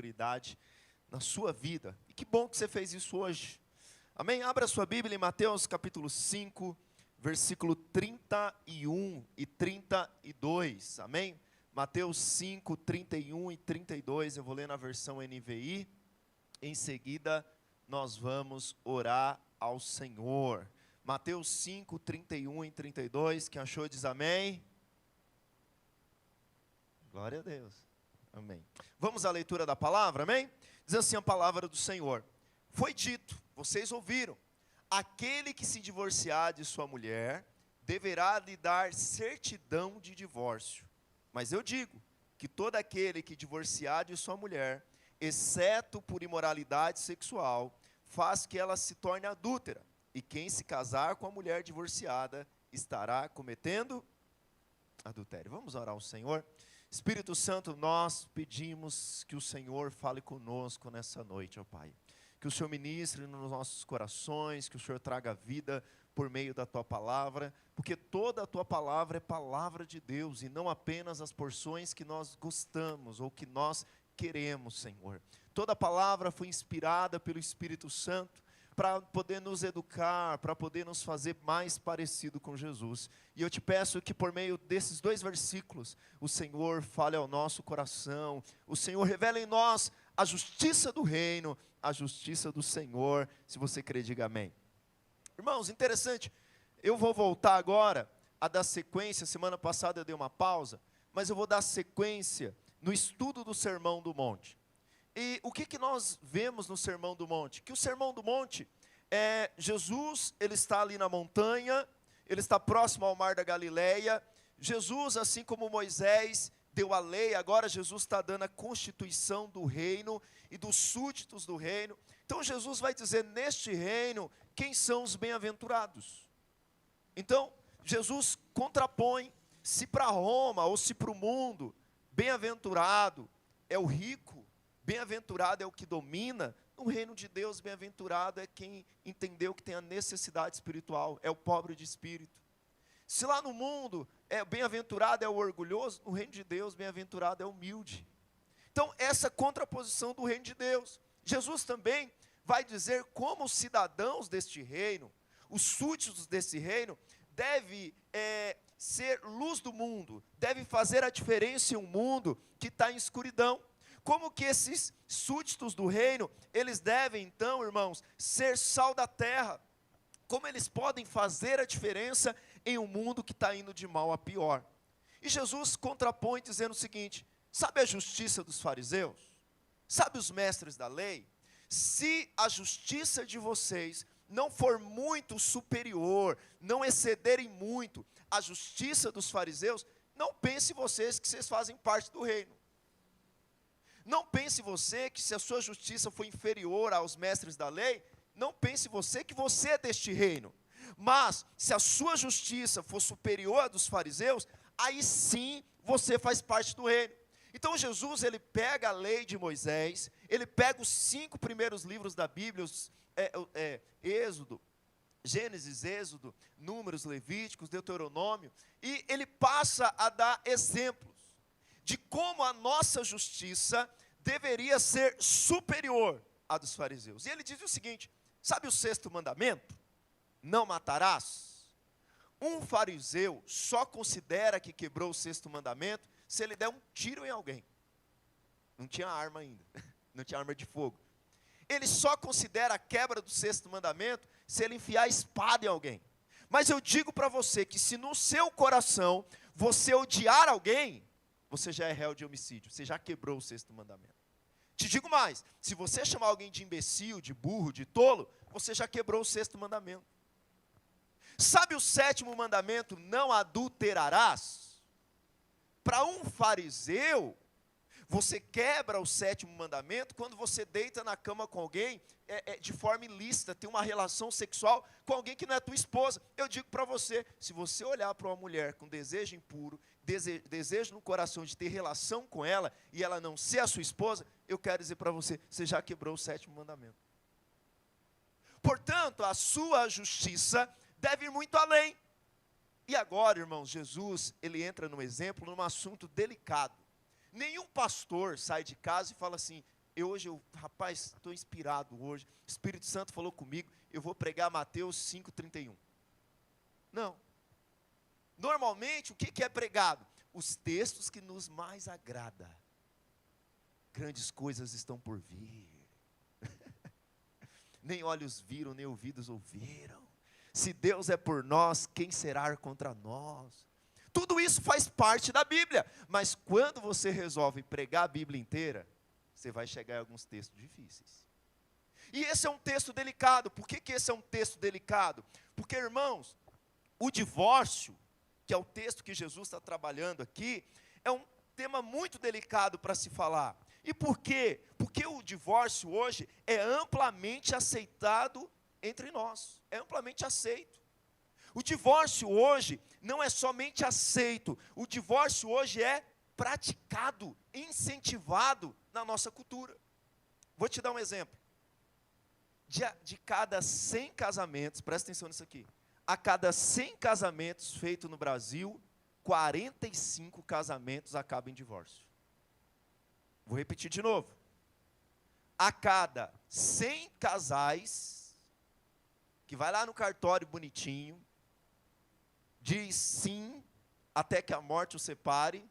prioridade na sua vida. E que bom que você fez isso hoje. Amém? Abra sua Bíblia em Mateus capítulo 5, versículo 31 e 32. Amém? Mateus 5, 31 e 32. Eu vou ler na versão NVI. Em seguida, nós vamos orar ao Senhor. Mateus 5, 31 e 32. Quem achou diz amém. Glória a Deus. Amém. Vamos à leitura da palavra, amém? Diz assim a palavra do Senhor. Foi dito, vocês ouviram, aquele que se divorciar de sua mulher, deverá lhe dar certidão de divórcio. Mas eu digo, que todo aquele que divorciar de sua mulher, exceto por imoralidade sexual, faz que ela se torne adúltera. E quem se casar com a mulher divorciada, estará cometendo adultério. Vamos orar ao Senhor. Espírito Santo, nós pedimos que o Senhor fale conosco nessa noite, ó Pai. Que o Senhor ministre nos nossos corações, que o Senhor traga vida por meio da Tua palavra, porque toda a Tua palavra é palavra de Deus, e não apenas as porções que nós gostamos, ou que nós queremos, Senhor. Toda a palavra foi inspirada pelo Espírito Santo, para poder nos educar, para poder nos fazer mais parecido com Jesus. E eu te peço que por meio desses dois versículos, o Senhor fale ao nosso coração, o Senhor revele em nós a justiça do reino, a justiça do Senhor. Se você crê, diga amém. Irmãos, interessante, eu vou voltar agora a dar sequência. Semana passada eu dei uma pausa, mas eu vou dar sequência no estudo do Sermão do Monte. E o que nós vemos no Sermão do Monte? Que o Sermão do Monte, Jesus, ele está ali na montanha, ele está próximo ao mar da Galileia. Jesus, assim como Moisés deu a lei, agora Jesus está dando a constituição do reino e dos súditos do reino. Então Jesus vai dizer, neste reino, quem são os bem-aventurados? Então, Jesus contrapõe, se para Roma ou se para o mundo, bem-aventurado é o rico, bem-aventurado é o que domina. No reino de Deus, bem-aventurado é quem entendeu que tem a necessidade espiritual, é o pobre de espírito. Se lá no mundo, bem-aventurado é o orgulhoso, no reino de Deus, bem-aventurado é o humilde. Então, essa contraposição do reino de Deus. Jesus também vai dizer como os cidadãos deste reino, os súditos desse reino, devem ser luz do mundo, devem fazer a diferença em um mundo que está em escuridão. Como que esses súditos do reino, eles devem então, irmãos, ser sal da terra. Como eles podem fazer a diferença em um mundo que está indo de mal a pior. E Jesus contrapõe dizendo o seguinte, sabe a justiça dos fariseus? Sabe os mestres da lei? Se a justiça de vocês não for muito superior, não excederem muito a justiça dos fariseus, não pense vocês que vocês fazem parte do reino. Não pense você que se a sua justiça for inferior aos mestres da lei, não pense você que você é deste reino. Mas, se a sua justiça for superior à dos fariseus, aí sim você faz parte do reino. Então Jesus, ele pega a lei de Moisés, ele pega os 5 primeiros livros da Bíblia, Êxodo, Gênesis, Êxodo, Números, Levíticos, Deuteronômio, e ele passa a dar exemplos de como a nossa justiça deveria ser superior à dos fariseus. E ele diz o seguinte, sabe o 6º mandamento? Não matarás. Um fariseu só considera que quebrou o 6º mandamento se ele der um tiro em alguém. Não tinha arma ainda, não tinha arma de fogo. Ele só considera a quebra do 6º mandamento se ele enfiar a espada em alguém. Mas eu digo para você que se no seu coração você odiar alguém, você já é réu de homicídio, você já quebrou o 6º mandamento. Te digo mais, se você chamar alguém de imbecil, de burro, de tolo, você já quebrou o 6º mandamento. Sabe o 7º mandamento, não adulterarás? Para um fariseu, você quebra o 7º mandamento quando você deita na cama com alguém de forma ilícita, tem uma relação sexual com alguém que não é tua esposa. Eu digo para você, se você olhar para uma mulher com desejo impuro, desejo no coração de ter relação com ela, e ela não ser a sua esposa, eu quero dizer para você, você já quebrou o 7º mandamento. Portanto, a sua justiça deve ir muito além. E agora, irmãos, Jesus, ele entra no exemplo, num assunto delicado. Nenhum pastor sai de casa e fala assim, Rapaz, estou inspirado hoje. O Espírito Santo falou comigo, eu vou pregar Mateus 5,31. Não. Normalmente, o que é pregado? Os textos que nos mais agrada. Grandes coisas estão por vir. Nem olhos viram, nem ouvidos ouviram. Se Deus é por nós, quem será contra nós? Tudo isso faz parte da Bíblia. Mas quando você resolve pregar a Bíblia inteira, você vai chegar em alguns textos difíceis. E esse é um texto delicado. Por que esse é um texto delicado? Porque, irmãos, o divórcio, que é o texto que Jesus está trabalhando aqui, é um tema muito delicado para se falar. E por quê? Porque o divórcio hoje é amplamente aceitado entre nós. É amplamente aceito. O divórcio hoje não é somente aceito. O divórcio hoje é praticado, incentivado na nossa cultura. Vou te dar um exemplo. De cada 100 casamentos, presta atenção nisso aqui. A cada 100 casamentos feitos no Brasil, 45 casamentos acabam em divórcio. Vou repetir de novo. A cada 100 casais, que vai lá no cartório bonitinho, diz sim, até que a morte o separe,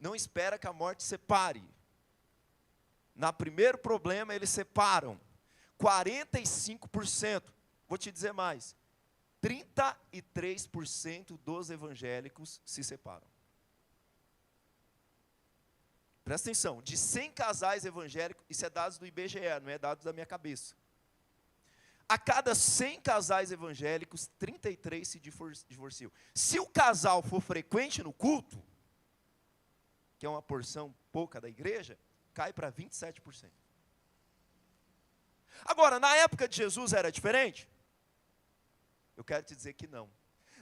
não espera que a morte separe. No primeiro problema, eles separam. 45%, vou te dizer mais, 33% dos evangélicos se separam. Presta atenção, de 100 casais evangélicos, isso é dados do IBGE, não é dados da minha cabeça. A cada 100 casais evangélicos, 33 se divorciam. Se o casal for frequente no culto, que é uma porção pouca da igreja, cai para 27%. Agora, na época de Jesus era diferente? Eu quero te dizer que não.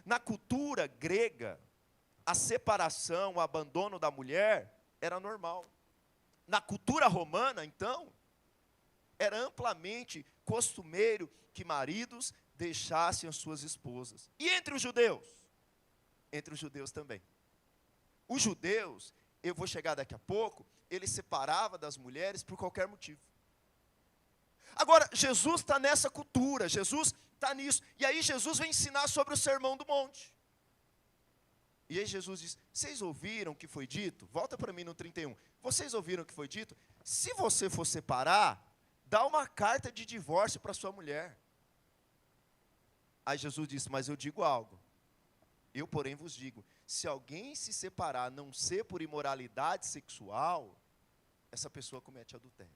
Na cultura grega, a separação, o abandono da mulher era normal. Na cultura romana, então, era amplamente costumeiro que maridos deixassem as suas esposas. E entre os judeus? Entre os judeus também. Os judeus, eu vou chegar daqui a pouco, ele separava das mulheres por qualquer motivo. Agora, Jesus está nessa cultura, Jesus está nisso. E aí Jesus vem ensinar sobre o Sermão do Monte. E aí Jesus diz, vocês ouviram o que foi dito? Volta para mim no 31. Vocês ouviram o que foi dito? Se você for separar, dá uma carta de divórcio para sua mulher. Aí Jesus disse, mas eu digo algo. Eu, porém, vos digo, se alguém se separar, não ser por imoralidade sexual, essa pessoa comete adultério.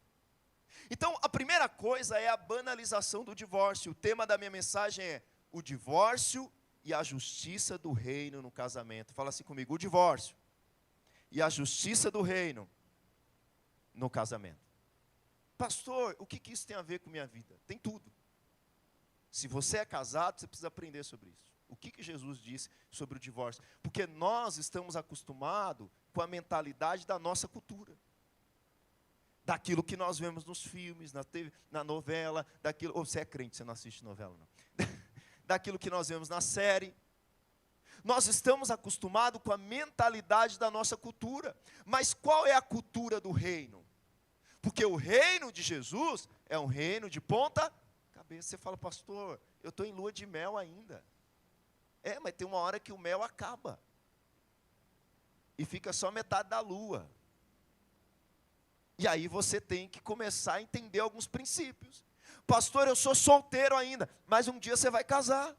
Então, a primeira coisa é a banalização do divórcio. O tema da minha mensagem é o divórcio e a justiça do reino no casamento. Fala assim comigo, o divórcio e a justiça do reino no casamento. Pastor, o que isso tem a ver com minha vida? Tem tudo. Se você é casado, você precisa aprender sobre isso. O que Jesus disse sobre o divórcio? Porque nós estamos acostumados com a mentalidade da nossa cultura. Daquilo que nós vemos nos filmes, na TV, na novela, daquilo. Ou você é crente, você não assiste novela, não. Daquilo que nós vemos na série. Nós estamos acostumados com a mentalidade da nossa cultura. Mas qual é a cultura do reino? Porque o reino de Jesus é um reino de ponta cabeça. Você fala, pastor, eu estou em lua de mel ainda. É, mas tem uma hora que o mel acaba. E fica só metade da lua. E aí você tem que começar a entender alguns princípios. Pastor, eu sou solteiro ainda, mas um dia você vai casar.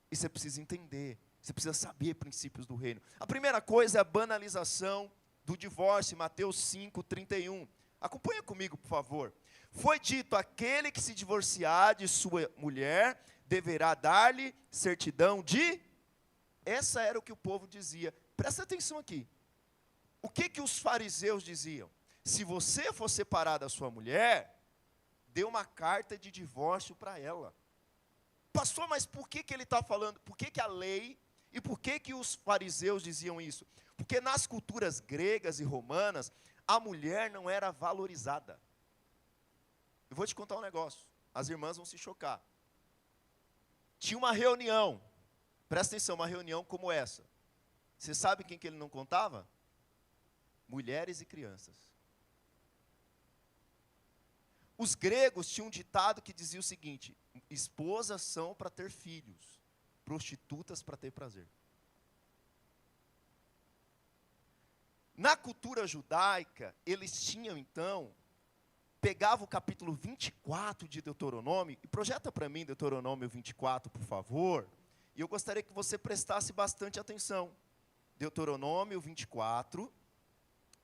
E você precisa entender, você precisa saber princípios do reino. A primeira coisa é a banalização do divórcio, Mateus 5:31. Acompanha comigo, por favor. Foi dito, aquele que se divorciar de sua mulher, deverá dar-lhe certidão de... Essa era o que o povo dizia. Presta atenção aqui. O que os fariseus diziam? Se você for separar da sua mulher, dê uma carta de divórcio para ela. Pastor, mas por que ele está falando? Por que a lei e por que os fariseus diziam isso? Porque nas culturas gregas e romanas, a mulher não era valorizada. Eu vou te contar um negócio, as irmãs vão se chocar. Tinha uma reunião, presta atenção, uma reunião como essa. Você sabe quem que ele não contava? Mulheres e crianças. Os gregos tinham um ditado que dizia o seguinte: esposas são para ter filhos, prostitutas para ter prazer. Na cultura judaica, eles tinham então, pegava o capítulo 24 de Deuteronômio, e projeta para mim Deuteronômio 24, por favor, e eu gostaria que você prestasse bastante atenção. Deuteronômio 24,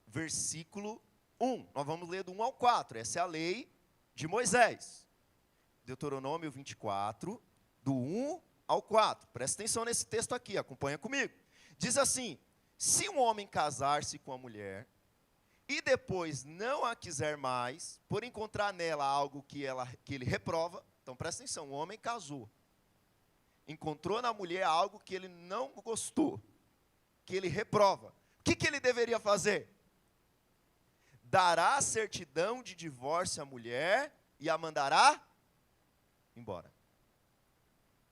versículo 1, nós vamos ler do 1 ao 4, essa é a lei de Moisés. Deuteronômio 24, do 1 ao 4, presta atenção nesse texto aqui, acompanha comigo. Diz assim: se um homem casar-se com a mulher, e depois não a quiser mais, por encontrar nela algo que ele reprova, então presta atenção, o homem casou, encontrou na mulher algo que ele não gostou, que ele reprova, o que ele deveria fazer? Dará certidão de divórcio à mulher e a mandará embora.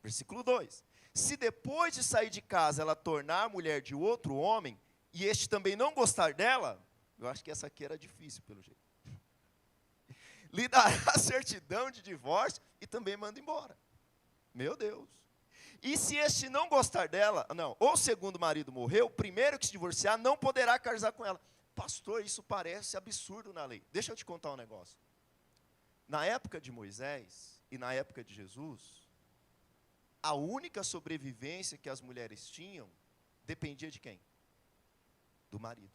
Versículo 2. Se depois de sair de casa ela tornar a mulher de outro homem, e este também não gostar dela, eu acho que essa aqui era difícil pelo jeito, lhe dará certidão de divórcio e também manda embora. Meu Deus. E se este não gostar dela, não, ou o segundo marido morreu, o primeiro que se divorciar não poderá casar com ela. Pastor, isso parece absurdo na lei. Deixa eu te contar um negócio. Na época de Moisés e na época de Jesus, a única sobrevivência que as mulheres tinham dependia de quem? Do marido.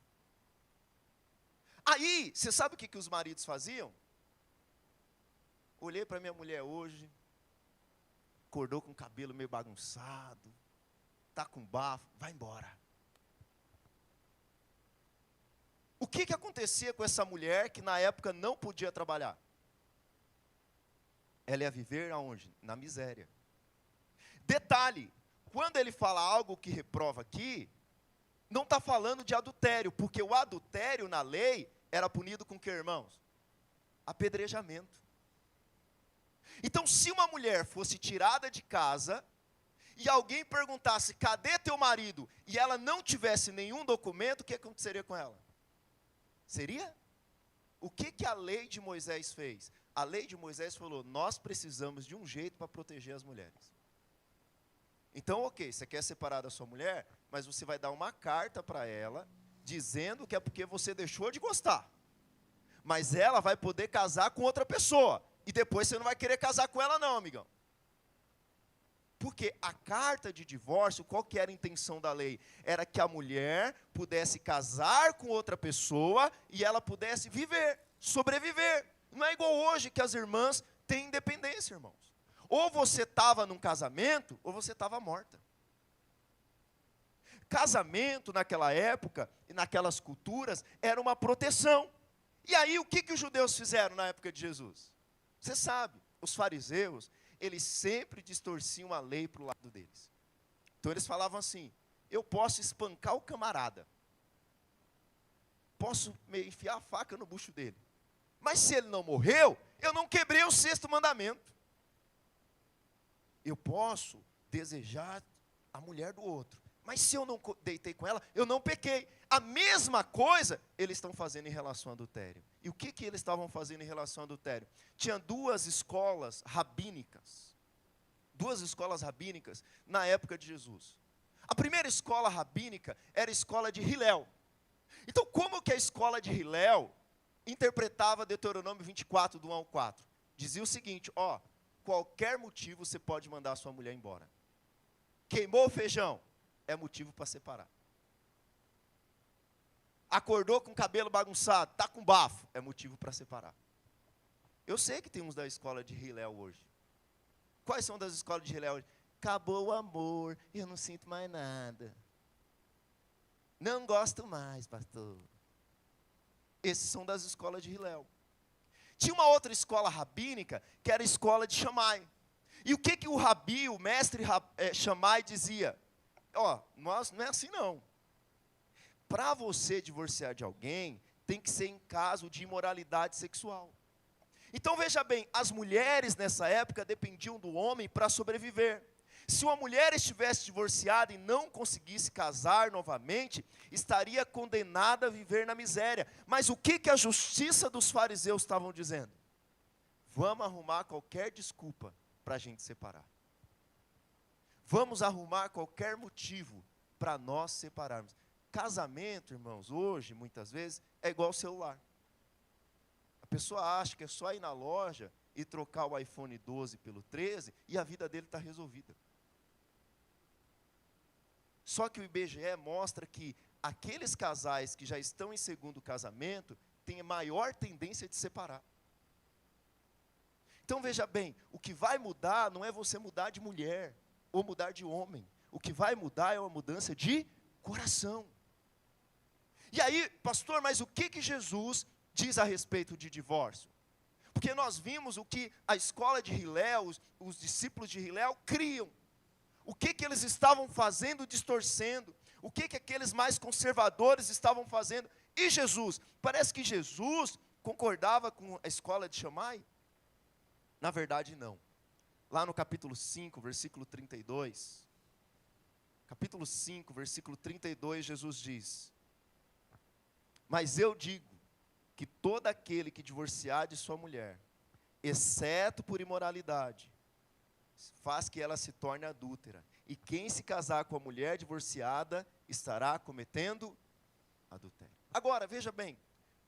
Aí, você sabe o que os maridos faziam? Olhei para minha mulher hoje, acordou com o cabelo meio bagunçado, está com bafo, vai embora. O que acontecia com essa mulher que na época não podia trabalhar? Ela ia viver aonde? Na miséria. Detalhe, quando ele fala algo que reprova aqui, não está falando de adultério, porque o adultério na lei era punido com que, irmãos? Apedrejamento. Então, se uma mulher fosse tirada de casa, e alguém perguntasse, cadê teu marido? E ela não tivesse nenhum documento, o que aconteceria com ela? Seria? O que a lei de Moisés fez? A lei de Moisés falou, nós precisamos de um jeito para proteger as mulheres. Então, ok, você quer separar da sua mulher, mas você vai dar uma carta para ela, dizendo que é porque você deixou de gostar. Mas ela vai poder casar com outra pessoa. E depois você não vai querer casar com ela não, amigão. Porque a carta de divórcio, qual que era a intenção da lei? Era que a mulher pudesse casar com outra pessoa e ela pudesse viver, sobreviver. Não é igual hoje que as irmãs têm independência, irmãos. Ou você estava num casamento, ou você estava morta. Casamento naquela época, e naquelas culturas, era uma proteção. E aí, o que os judeus fizeram na época de Jesus? Você sabe, os fariseus, eles sempre distorciam a lei para o lado deles. Então eles falavam assim, eu posso espancar o camarada, posso enfiar a faca no bucho dele, mas se ele não morreu, eu não quebrei o sexto mandamento. Eu posso desejar a mulher do outro, mas se eu não deitei com ela, eu não pequei. A mesma coisa eles estão fazendo em relação ao adultério. E o que eles estavam fazendo em relação ao adultério? Tinha duas escolas rabínicas. Duas escolas rabínicas na época de Jesus. A primeira escola rabínica era a escola de Hilel. Então, como que a escola de Hilel interpretava Deuteronômio 24, do 1 ao 4? Dizia o seguinte, qualquer motivo você pode mandar a sua mulher embora. Queimou o feijão, é motivo para separar. Acordou com o cabelo bagunçado, está com bafo, é motivo para separar. Eu sei que tem uns da escola de Hilel hoje. Quais são das escolas de Hilel hoje? Acabou o amor, eu não sinto mais nada. Não gosto mais, pastor. Esses são das escolas de Hilel. Tinha uma outra escola rabínica, que era a escola de Shammai. E o que o rabi, o mestre Shammai dizia? Não é assim não. Para você divorciar de alguém, tem que ser em caso de imoralidade sexual. Então veja bem, as mulheres nessa época dependiam do homem para sobreviver. Se uma mulher estivesse divorciada e não conseguisse casar novamente, estaria condenada a viver na miséria. Mas o que a justiça dos fariseus estavam dizendo? vamos arrumar qualquer desculpa para a gente separar. Vamos arrumar qualquer motivo para nós separarmos. Casamento, irmãos, hoje, muitas vezes, é igual celular. A pessoa acha que é só ir na loja e trocar o iPhone 12 pelo 13 e a vida dele está resolvida. Só que o IBGE mostra que aqueles casais que já estão em segundo casamento têm a maior tendência de separar. Então veja bem, o que vai mudar não é você mudar de mulher ou mudar de homem. O que vai mudar é uma mudança de coração. E aí, pastor, mas o que Jesus diz a respeito de divórcio? Porque nós vimos o que a escola de Hilel, os discípulos de Hilel criam. O que eles estavam fazendo, distorcendo. O que aqueles mais conservadores estavam fazendo. E Jesus? Parece que Jesus concordava com a escola de Shammai. Na verdade, não. Lá no capítulo 5, versículo 32. Capítulo 5, versículo 32, Jesus diz: mas eu digo que todo aquele que divorciar de sua mulher, exceto por imoralidade, faz que ela se torne adúltera. E quem se casar com a mulher divorciada, estará cometendo adultério. Agora, veja bem,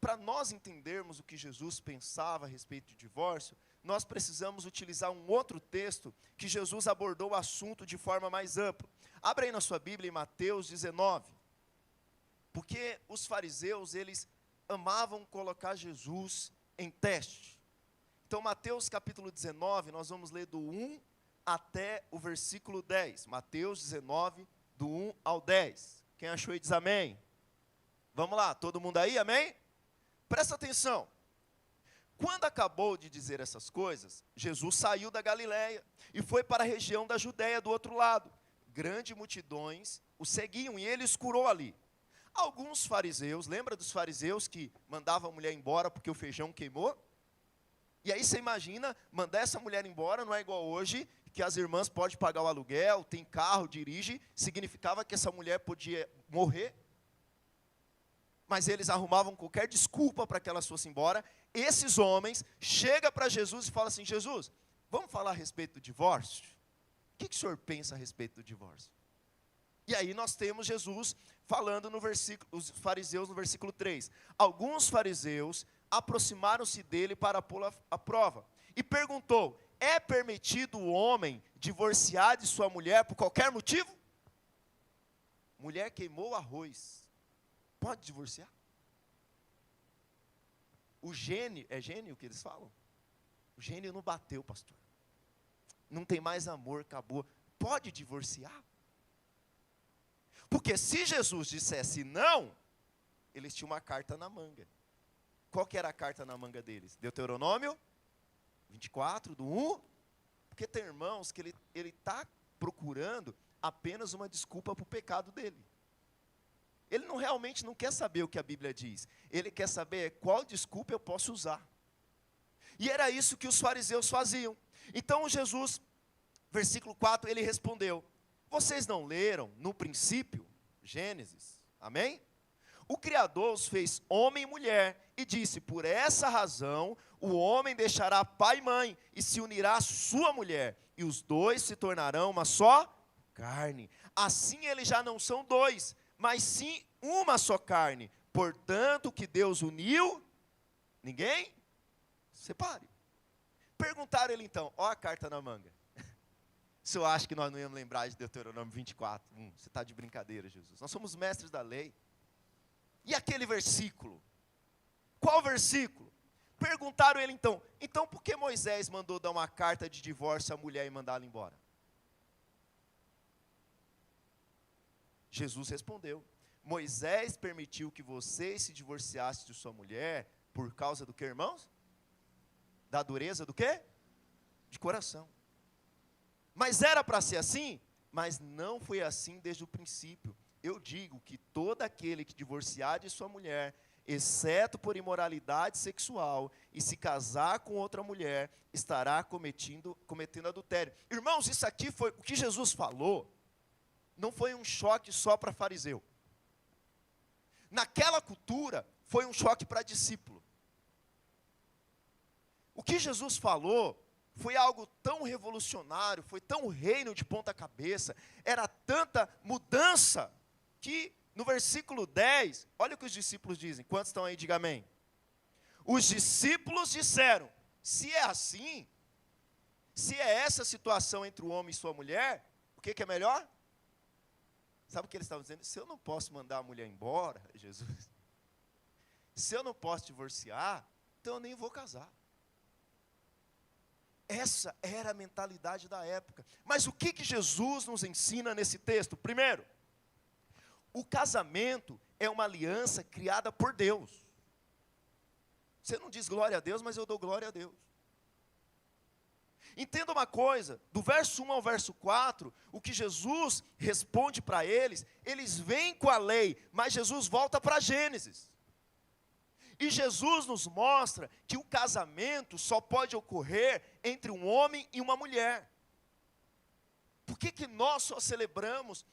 para nós entendermos o que Jesus pensava a respeito de divórcio, nós precisamos utilizar um outro texto que Jesus abordou o assunto de forma mais ampla. Abra aí na sua Bíblia em Mateus 19. Porque os fariseus, eles amavam colocar Jesus em teste. Então, Mateus capítulo 19, nós vamos ler do 1 até o versículo 10. Mateus 19, do 1 ao 10. Quem achou aí diz amém. Vamos lá, todo mundo aí, amém? Presta atenção. Quando acabou de dizer essas coisas, Jesus saiu da Galileia e foi para a região da Judéia do outro lado. Grandes multidões o seguiam e ele os curou ali. Alguns fariseus, lembra dos fariseus que mandavam a mulher embora porque o feijão queimou? E aí você imagina, mandar essa mulher embora não é igual hoje, que as irmãs podem pagar o aluguel, tem carro, dirige, significava que essa mulher podia morrer. Mas eles arrumavam qualquer desculpa para que ela fosse embora. Esses homens chegam para Jesus e falam assim: Jesus, vamos falar a respeito do divórcio? O que o senhor pensa a respeito do divórcio? E aí nós temos Jesus falando no versículo, os fariseus no versículo 3. Alguns fariseus aproximaram-se dele para pô-lo à prova. E perguntou: é permitido o homem divorciar de sua mulher por qualquer motivo? Mulher queimou o arroz. Pode divorciar? O gênio, é gênio que eles falam? O gênio não bateu, pastor. Não tem mais amor, acabou. Pode divorciar? Porque se Jesus dissesse não, eles tinham uma carta na manga. Qual que era a carta na manga deles? Deuteronômio 24, do 1. Porque tem irmãos que ele está procurando apenas uma desculpa para o pecado dele. Ele realmente não quer saber o que a Bíblia diz. Ele quer saber qual desculpa eu posso usar. E era isso que os fariseus faziam. Então Jesus, versículo 4, ele respondeu: vocês não leram no princípio, Gênesis, amém? O Criador os fez homem e mulher e disse: por essa razão o homem deixará pai e mãe e se unirá à sua mulher, e os dois se tornarão uma só carne. Assim eles já não são dois, mas sim uma só carne. Portanto, o que Deus uniu, ninguém separe. Perguntaram ele então, ó a carta na manga. Se eu acho que nós não íamos lembrar de Deuteronômio 24, você está de brincadeira, Jesus. Nós somos mestres da lei. E aquele versículo? Qual versículo? Perguntaram ele então por que Moisés mandou dar uma carta de divórcio à mulher e mandá-la embora? Jesus respondeu: Moisés permitiu que vocês se divorciassem de sua mulher por causa do que, irmãos? Da dureza do quê? De coração. Mas era para ser assim? Mas não foi assim desde o princípio. Eu digo que todo aquele que divorciar de sua mulher, exceto por imoralidade sexual, e se casar com outra mulher, estará cometendo adultério. Irmãos, isso aqui foi o que Jesus falou. Não foi um choque só para fariseu. Naquela cultura, foi um choque para discípulo. O que Jesus falou foi algo tão revolucionário, foi tão reino de ponta cabeça, era tanta mudança, que no versículo 10, olha o que os discípulos dizem. Quantos estão aí? Diga amém. Os discípulos disseram, se é assim, se é essa situação entre o homem e sua mulher, o que é melhor? Sabe o que eles estavam dizendo? Se eu não posso mandar a mulher embora, Jesus, se eu não posso divorciar, então eu nem vou casar. Essa era a mentalidade da época. Mas o que Jesus nos ensina nesse texto? Primeiro, o casamento é uma aliança criada por Deus. Você não diz glória a Deus, mas eu dou glória a Deus. Entenda uma coisa, do verso 1 ao verso 4, o que Jesus responde para eles vêm com a lei, mas Jesus volta para Gênesis. E Jesus nos mostra que o casamento só pode ocorrer entre um homem e uma mulher. Por que nós só celebramos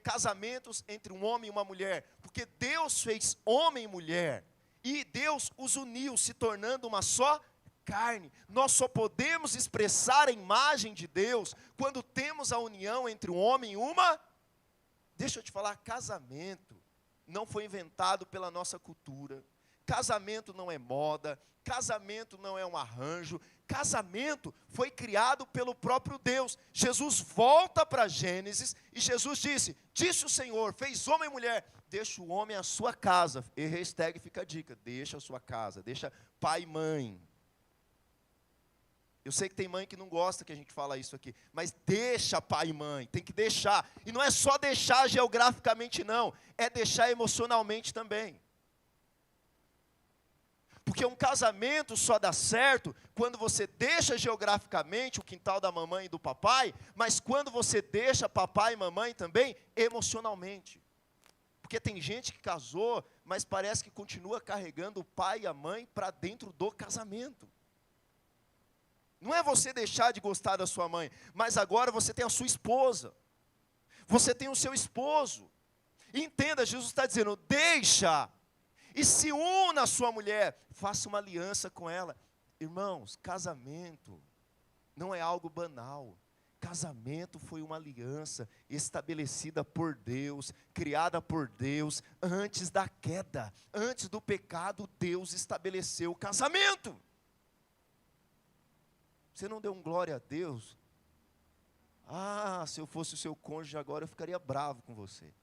casamentos entre um homem e uma mulher? Porque Deus fez homem e mulher, e Deus os uniu, se tornando uma só carne. Nós só podemos expressar a imagem de Deus quando temos a união entre um homem e uma. Deixa eu te falar, casamento não foi inventado pela nossa cultura. Casamento não é moda, casamento não é um arranjo, casamento foi criado pelo próprio Deus. Jesus volta para Gênesis e Jesus disse o Senhor, fez homem e mulher, deixa o homem a sua casa, e hashtag fica a dica, deixa a sua casa, deixa pai e mãe. Eu sei que tem mãe que não gosta que a gente fala isso aqui, mas deixa pai e mãe, tem que deixar, e não é só deixar geograficamente não, é deixar emocionalmente também. Porque um casamento só dá certo quando você deixa geograficamente o quintal da mamãe e do papai, mas quando você deixa papai e mamãe também emocionalmente. Porque tem gente que casou, mas parece que continua carregando o pai e a mãe para dentro do casamento. Não é você deixar de gostar da sua mãe, mas agora você tem a sua esposa. Você tem o seu esposo. E entenda, Jesus está dizendo, deixa. E se una a sua mulher, faça uma aliança com ela. Irmãos, casamento não é algo banal. Casamento foi uma aliança estabelecida por Deus, criada por Deus, antes da queda, antes do pecado, Deus estabeleceu o casamento. Você não deu um glória a Deus? Ah, se eu fosse o seu cônjuge agora, eu ficaria bravo com você.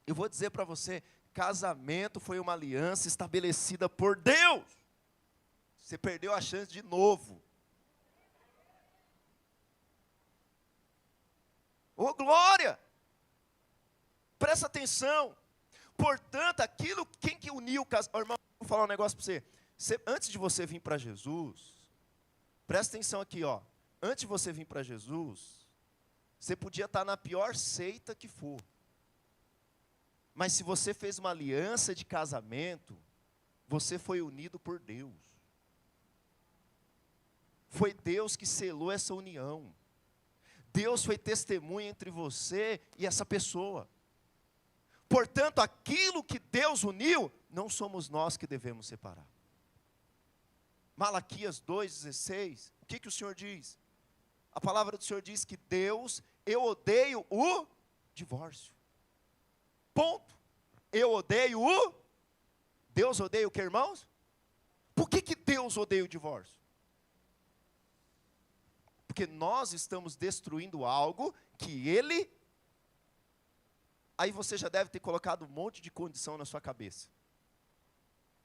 Eu vou dizer para você, casamento foi uma aliança estabelecida por Deus. Você perdeu a chance de novo. Ô glória! Presta atenção. Portanto, quem que uniu o casamento? Irmão, vou falar um negócio para você. Antes de você vir para Jesus, presta atenção aqui, ó. Antes de você vir para Jesus, você podia estar na pior seita que for. Mas se você fez uma aliança de casamento, você foi unido por Deus. Foi Deus que selou essa união. Deus foi testemunha entre você e essa pessoa. Portanto, aquilo que Deus uniu, não somos nós que devemos separar. Malaquias 2,16, o que o Senhor diz? A palavra do Senhor diz que eu odeio o divórcio. Ponto. Eu odeio Deus odeia o que, irmãos? Por que Deus odeia o divórcio? Porque nós estamos destruindo algo que Ele... Aí você já deve ter colocado um monte de condição na sua cabeça.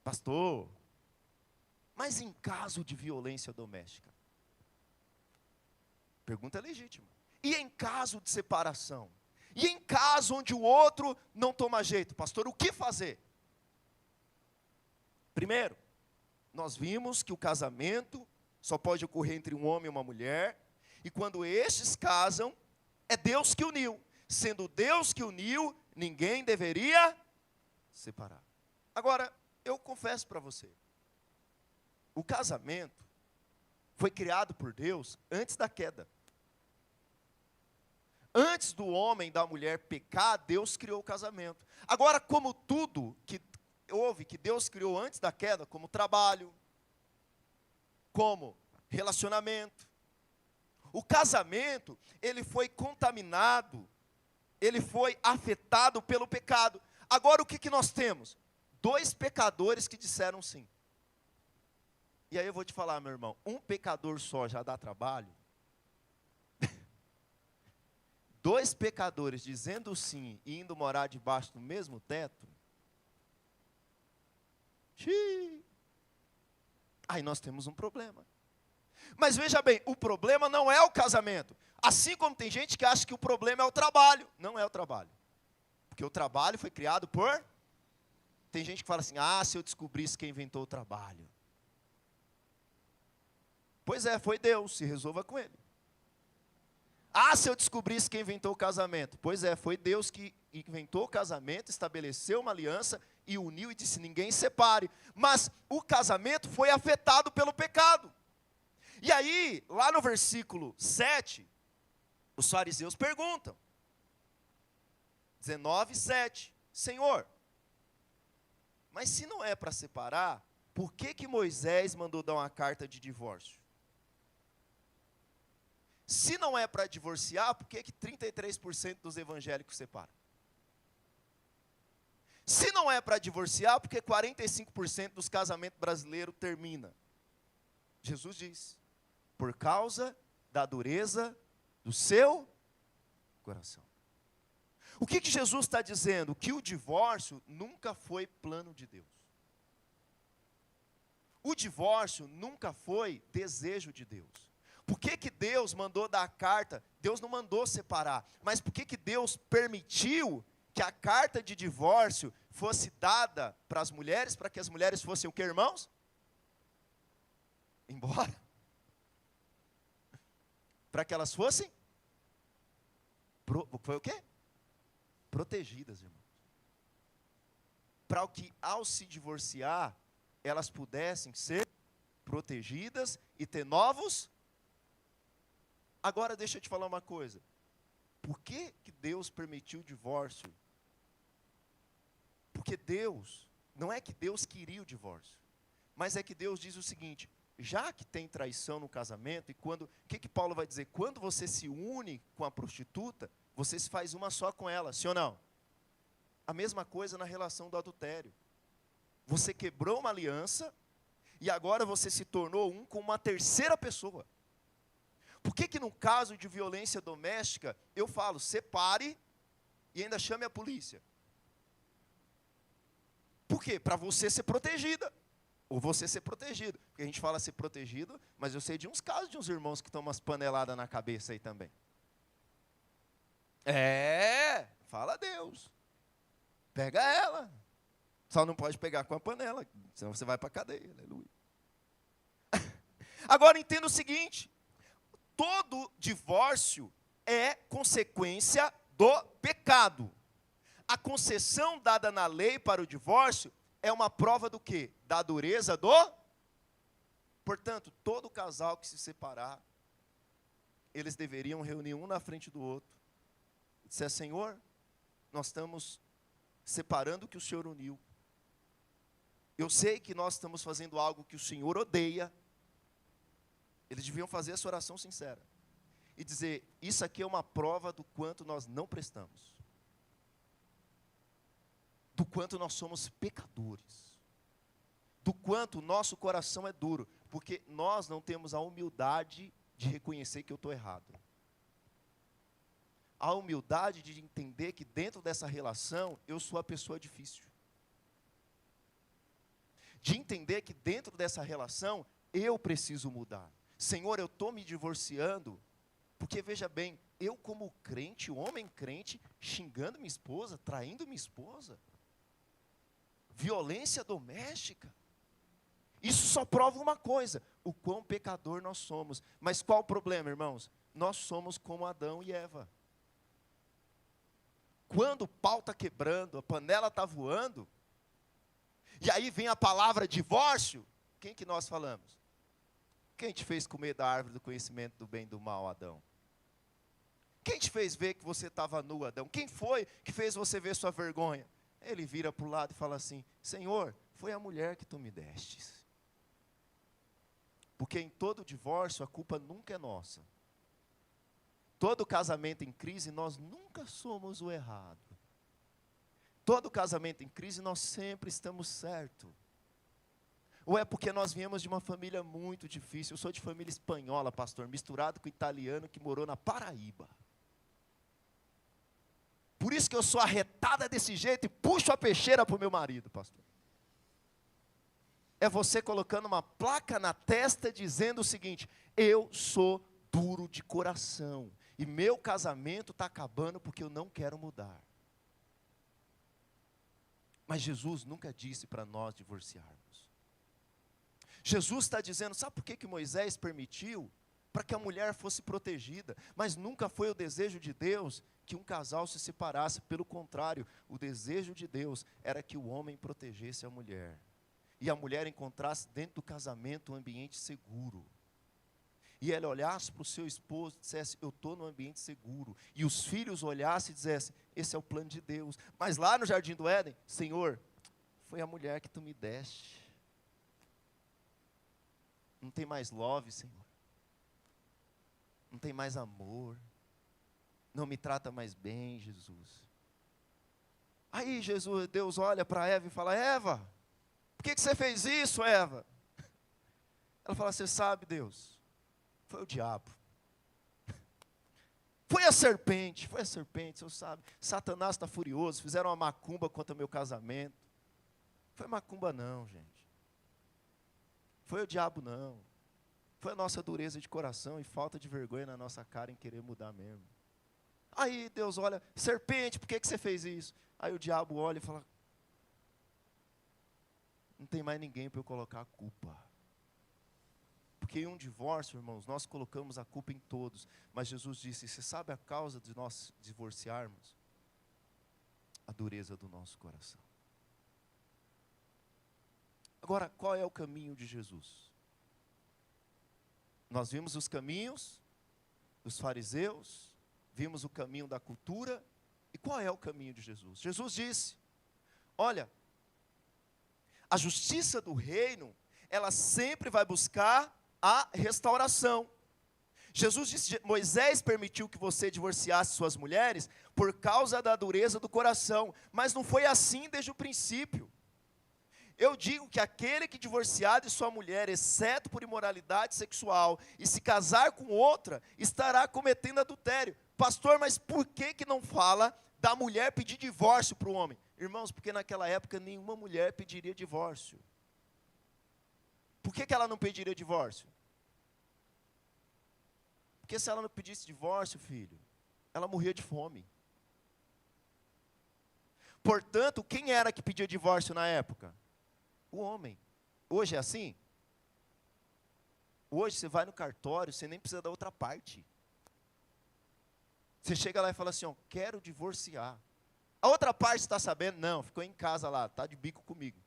Pastor, mas em caso de violência doméstica? Pergunta legítima. E em caso de separação? E em caso onde o outro não toma jeito? Pastor, o que fazer? Primeiro, nós vimos que o casamento só pode ocorrer entre um homem e uma mulher, e quando estes casam, é Deus que uniu. Sendo Deus que uniu, ninguém deveria separar. Agora, eu confesso para você, o casamento foi criado por Deus antes da queda. Antes do homem e da mulher pecar, Deus criou o casamento. Agora, como tudo que houve, que Deus criou antes da queda, como trabalho, como relacionamento. O casamento, ele foi contaminado, ele foi afetado pelo pecado. Agora o que nós temos? 2 pecadores que disseram sim. E aí eu vou te falar, meu irmão, um pecador só já dá trabalho? 2 pecadores dizendo sim e indo morar debaixo do mesmo teto? Xiii. Aí nós temos um problema. Mas veja bem, o problema não é o casamento. Assim como tem gente que acha que o problema é o trabalho. Não é o trabalho. Porque o trabalho foi criado por... Tem gente que fala assim, se eu descobrisse quem inventou o trabalho. Pois é, foi Deus, se resolva com ele. Se eu descobrisse quem inventou o casamento. Pois é, foi Deus que inventou o casamento, estabeleceu uma aliança e uniu e disse, ninguém separe. Mas o casamento foi afetado pelo pecado. E aí, lá no versículo 7, os fariseus perguntam, 19:7, Senhor, mas se não é para separar, por que Moisés mandou dar uma carta de divórcio? Se não é para divorciar, por que 33% dos evangélicos separam? Se não é para divorciar, por que 45% dos casamentos brasileiros termina? Jesus diz, por causa da dureza do seu coração. O que Jesus está dizendo? Que o divórcio nunca foi plano de Deus. O divórcio nunca foi desejo de Deus. Por que Deus mandou dar a carta? Deus não mandou separar. Mas por que Deus permitiu que a carta de divórcio fosse dada para as mulheres, para que as mulheres fossem o que, irmãos? Embora. Para que elas fossem? Foi o quê? Protegidas, irmãos. Para que ao se divorciar, elas pudessem ser protegidas e ter novos. Agora deixa eu te falar uma coisa. Por que Deus permitiu o divórcio? Porque Deus, não é que Deus queria o divórcio, mas é que Deus diz o seguinte, já que tem traição no casamento, e quando, o que Paulo vai dizer? Quando você se une com a prostituta, você se faz uma só com ela, sim ou não? A mesma coisa na relação do adultério. Você quebrou uma aliança, e agora você se tornou um com uma terceira pessoa. Por que no caso de violência doméstica, eu falo, separe e ainda chame a polícia? Por quê? Para você ser protegida. Ou você ser protegido. Porque a gente fala ser protegido, mas eu sei de uns casos de uns irmãos que tomam umas paneladas na cabeça aí também. Fala a Deus. Pega ela. Só não pode pegar com a panela, senão você vai para a cadeia. Aleluia. Agora entenda o seguinte. Todo divórcio é consequência do pecado. A concessão dada na lei para o divórcio é uma prova do quê? Da dureza do... Portanto, todo casal que se separar, eles deveriam reunir um na frente do outro. E dizer, Senhor, nós estamos separando o que o Senhor uniu. Eu sei que nós estamos fazendo algo que o Senhor odeia. Eles deviam fazer essa oração sincera. E dizer, isso aqui é uma prova do quanto nós não prestamos. Do quanto nós somos pecadores. Do quanto o nosso coração é duro. Porque nós não temos a humildade de reconhecer que eu estou errado. A humildade de entender que dentro dessa relação, eu sou a pessoa difícil. De entender que dentro dessa relação, eu preciso mudar. Senhor, eu estou me divorciando, porque veja bem, eu como crente, homem crente, xingando minha esposa, traindo minha esposa, violência doméstica, isso só prova uma coisa, o quão pecador nós somos. Mas qual o problema, irmãos? Nós somos como Adão e Eva. Quando o pau está quebrando, a panela está voando, e aí vem a palavra divórcio, quem que nós falamos? Quem te fez comer da árvore do conhecimento do bem e do mal, Adão? Quem te fez ver que você estava nu, Adão? Quem foi que fez você ver sua vergonha? Ele vira para o lado e fala assim, Senhor, foi a mulher que tu me destes. Porque em todo divórcio a culpa nunca é nossa. Todo casamento em crise, nós nunca somos o errado. Todo casamento em crise, nós sempre estamos certo. Ou é porque nós viemos de uma família muito difícil. Eu sou de família espanhola, pastor, misturado com italiano que morou na Paraíba. Por isso que eu sou arretada desse jeito e puxo a peixeira para o meu marido, pastor. É você colocando uma placa na testa dizendo o seguinte: eu sou duro de coração. E meu casamento está acabando porque eu não quero mudar. Mas Jesus nunca disse para nós divorciarmos. Jesus está dizendo, sabe por que Moisés permitiu? Para que a mulher fosse protegida. Mas nunca foi o desejo de Deus que um casal se separasse. Pelo contrário, o desejo de Deus era que o homem protegesse a mulher. E a mulher encontrasse dentro do casamento um ambiente seguro. E ela olhasse para o seu esposo e dissesse, eu estou num ambiente seguro. E os filhos olhassem e dissessem, esse é o plano de Deus. Mas lá no Jardim do Éden, Senhor, foi a mulher que tu me deste. Não tem mais love, Senhor. Não tem mais amor. Não me trata mais bem, Jesus. Aí Deus olha para Eva e fala, Eva, por que você fez isso, Eva? Ela fala, você sabe, Deus, foi o diabo. Foi a serpente, você sabe. Satanás está furioso, fizeram uma macumba contra o meu casamento. Foi macumba não, gente. Foi o diabo não. Foi a nossa dureza de coração e falta de vergonha na nossa cara em querer mudar mesmo. Aí Deus olha, serpente, por que você fez isso? Aí o diabo olha e fala, não tem mais ninguém para eu colocar a culpa. Porque em um divórcio, irmãos, nós colocamos a culpa em todos. Mas Jesus disse, você sabe a causa de nós divorciarmos? A dureza do nosso coração. Agora, qual é o caminho de Jesus? Nós vimos os caminhos dos fariseus, vimos o caminho da cultura, e qual é o caminho de Jesus? Jesus disse, olha, a justiça do reino, ela sempre vai buscar a restauração. Jesus disse, Moisés permitiu que você divorciasse suas mulheres por causa da dureza do coração, mas não foi assim desde o princípio. Eu digo que aquele que divorciar de sua mulher, exceto por imoralidade sexual, e se casar com outra, estará cometendo adultério. Pastor, mas por que não fala da mulher pedir divórcio para o homem? Irmãos, porque naquela época nenhuma mulher pediria divórcio. Por que ela não pediria divórcio? Porque se ela não pedisse divórcio, filho, ela morria de fome. Portanto, quem era que pedia divórcio na época? O homem. Hoje é assim? Hoje você vai no cartório, você nem precisa da outra parte. Você chega lá e fala assim, ó, quero divorciar. A outra parte está sabendo? Não, ficou em casa lá, está de bico comigo.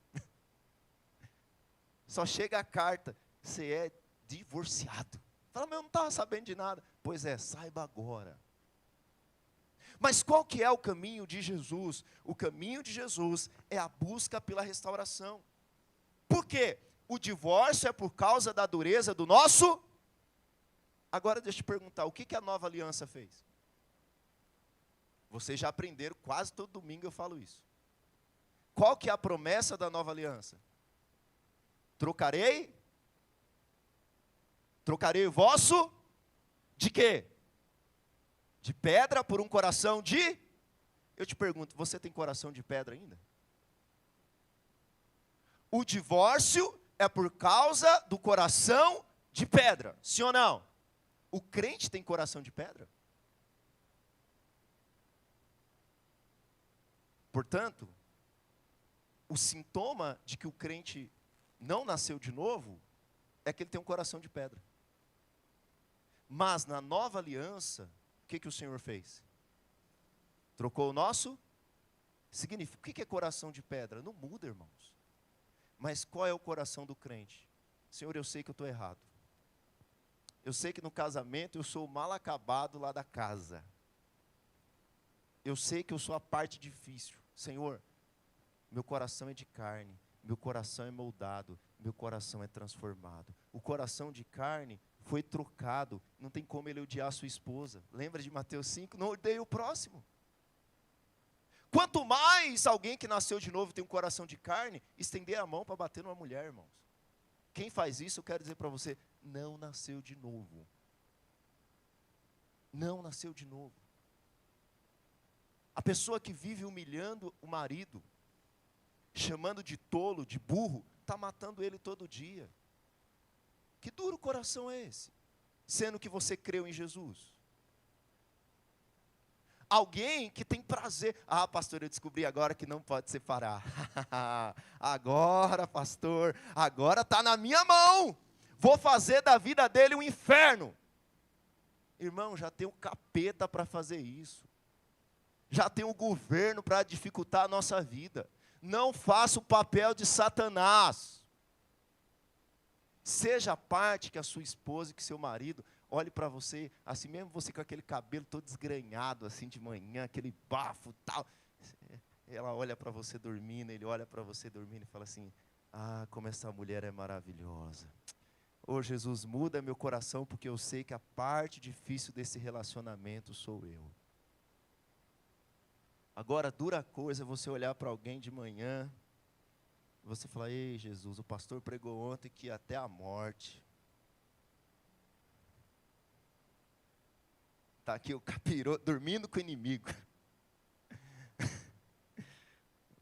Só chega a carta, você é divorciado. Fala, mas eu não estava sabendo de nada. Pois é, saiba agora. Mas qual que é o caminho de Jesus? O caminho de Jesus é a busca pela restauração. Por quê? O divórcio é por causa da dureza do nosso... Agora deixa eu te perguntar, o que a nova aliança fez? Vocês já aprenderam, quase todo domingo eu falo isso. Qual que é a promessa da nova aliança? Trocarei o vosso, de quê? De pedra por um coração de... Eu te pergunto, você tem coração de pedra ainda? O divórcio é por causa do coração de pedra, sim ou não? O crente tem coração de pedra? Portanto, o sintoma de que o crente não nasceu de novo é que ele tem um coração de pedra. Mas na nova aliança, o que o Senhor fez? Trocou o nosso? Significa, o que é coração de pedra? Não muda, irmãos. Mas qual é o coração do crente? Senhor, eu sei que eu estou errado. Eu sei que no casamento eu sou o mal acabado lá da casa. Eu sei que eu sou a parte difícil. Senhor, meu coração é de carne, meu coração é moldado, meu coração é transformado. O coração de carne foi trocado. Não tem como ele odiar a sua esposa. Lembra de Mateus 5? Não odeie o próximo. Quanto mais alguém que nasceu de novo tem um coração de carne, estender a mão para bater numa mulher, irmãos. Quem faz isso, eu quero dizer para você, não nasceu de novo. Não nasceu de novo. A pessoa que vive humilhando o marido, chamando de tolo, de burro, está matando ele todo dia. Que duro coração é esse? Sendo que você creu em Jesus. Alguém que tem prazer. Ah, pastor, eu descobri agora que não pode separar. Agora, pastor, agora está na minha mão. Vou fazer da vida dele um inferno. Irmão, já tem o capeta para fazer isso. Já tem o governo para dificultar a nossa vida. Não faça o papel de Satanás. Seja a parte que a sua esposa, que seu marido, olhe para você, assim mesmo você com aquele cabelo todo desgrenhado, assim de manhã, aquele bafo e tal. Ela olha para você dormindo, ele olha para você dormindo e fala assim, ah, como essa mulher é maravilhosa. Ô Jesus, muda meu coração, porque eu sei que a parte difícil desse relacionamento sou eu. Agora, dura coisa você olhar para alguém de manhã, você falar, ei Jesus, o pastor pregou ontem que até a morte. Está aqui o capiroto dormindo com o inimigo.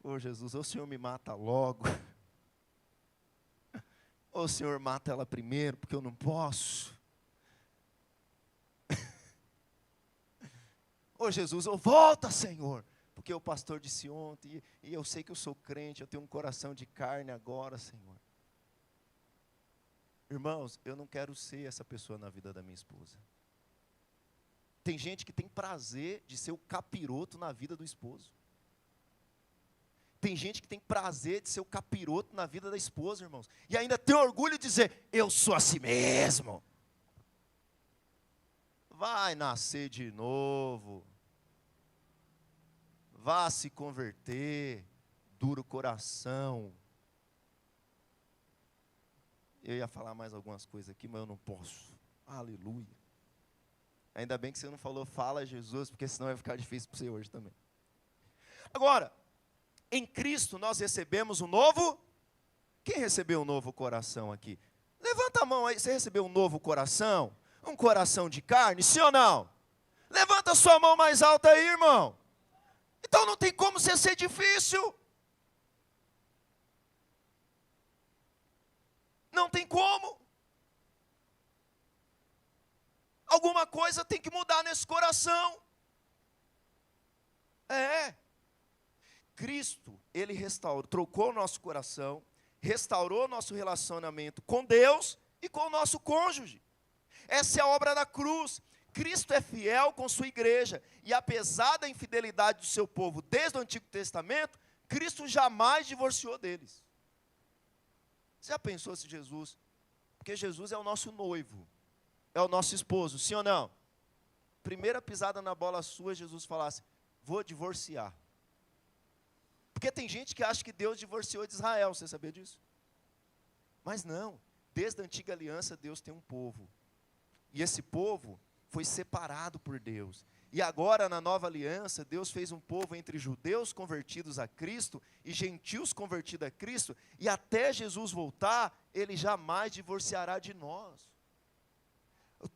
Ô Jesus, o Senhor me mata logo. Ô Senhor, mata ela primeiro, porque eu não posso. Ô Jesus, volta, Senhor. Porque o pastor disse ontem, e eu sei que eu sou crente, eu tenho um coração de carne agora, Senhor. Irmãos, eu não quero ser essa pessoa na vida da minha esposa. Tem gente que tem prazer de ser o capiroto na vida do esposo. Tem gente que tem prazer de ser o capiroto na vida da esposa, irmãos. E ainda tem orgulho de dizer, eu sou assim mesmo. Vai nascer de novo. Vá se converter. Duro coração. Eu ia falar mais algumas coisas aqui, mas eu não posso. Aleluia. Ainda bem que você não falou, fala Jesus, porque senão vai ficar difícil para você hoje também. Agora, em Cristo nós recebemos um novo. Quem recebeu um novo coração aqui? Levanta a mão aí, você recebeu um novo coração? Um coração de carne, sim ou não? Levanta a sua mão mais alta aí, irmão. Então não tem como você ser difícil. Não tem como. Alguma coisa tem que mudar nesse coração. Cristo, Ele restaurou, trocou o nosso coração, restaurou nosso relacionamento com Deus e com o nosso cônjuge. Essa é a obra da cruz. Cristo é fiel com sua igreja, e apesar da infidelidade do seu povo desde o Antigo Testamento, Cristo jamais divorciou deles. Você já pensou se Jesus, porque Jesus é o nosso noivo, é o nosso esposo, sim ou não? Primeira pisada na bola sua, Jesus falasse, vou divorciar. Porque tem gente que acha que Deus divorciou de Israel, você sabia disso? Mas não, desde a antiga aliança Deus tem um povo. E esse povo foi separado por Deus. E agora na nova aliança, Deus fez um povo entre judeus convertidos a Cristo e gentios convertidos a Cristo. E até Jesus voltar, Ele jamais divorciará de nós.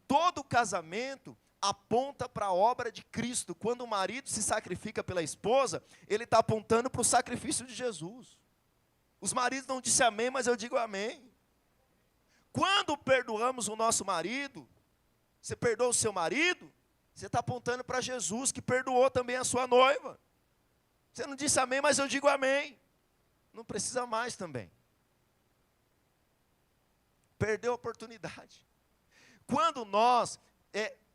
Todo casamento aponta para a obra de Cristo. Quando o marido se sacrifica pela esposa, ele está apontando para o sacrifício de Jesus. Os maridos não disseram amém, mas eu digo amém. Quando perdoamos o nosso marido, você perdoa o seu marido, você está apontando para Jesus, que perdoou também a sua noiva. Você não disse amém, mas eu digo amém. Não precisa mais também. Perdeu a oportunidade. Quando nós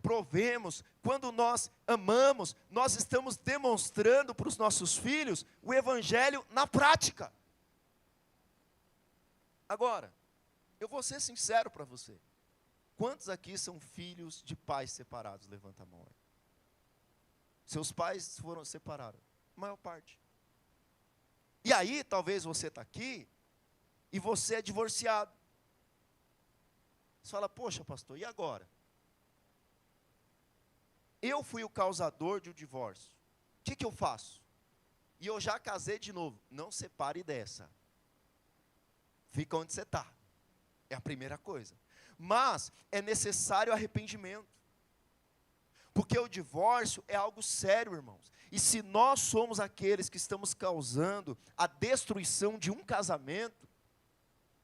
provemos, quando nós amamos, nós estamos demonstrando para os nossos filhos o Evangelho na prática. Agora, eu vou ser sincero para você. Quantos aqui são filhos de pais separados? Levanta a mão aí. Seus pais foram separados? A maior parte. E aí, talvez você está aqui, e você é divorciado. Você fala, poxa pastor, e agora? Eu fui o causador de um divórcio. O que eu faço? E eu já casei de novo. Não separe dessa. Fica onde você está. É a primeira coisa. Mas é necessário arrependimento. Porque o divórcio é algo sério, irmãos. E se nós somos aqueles que estamos causando a destruição de um casamento,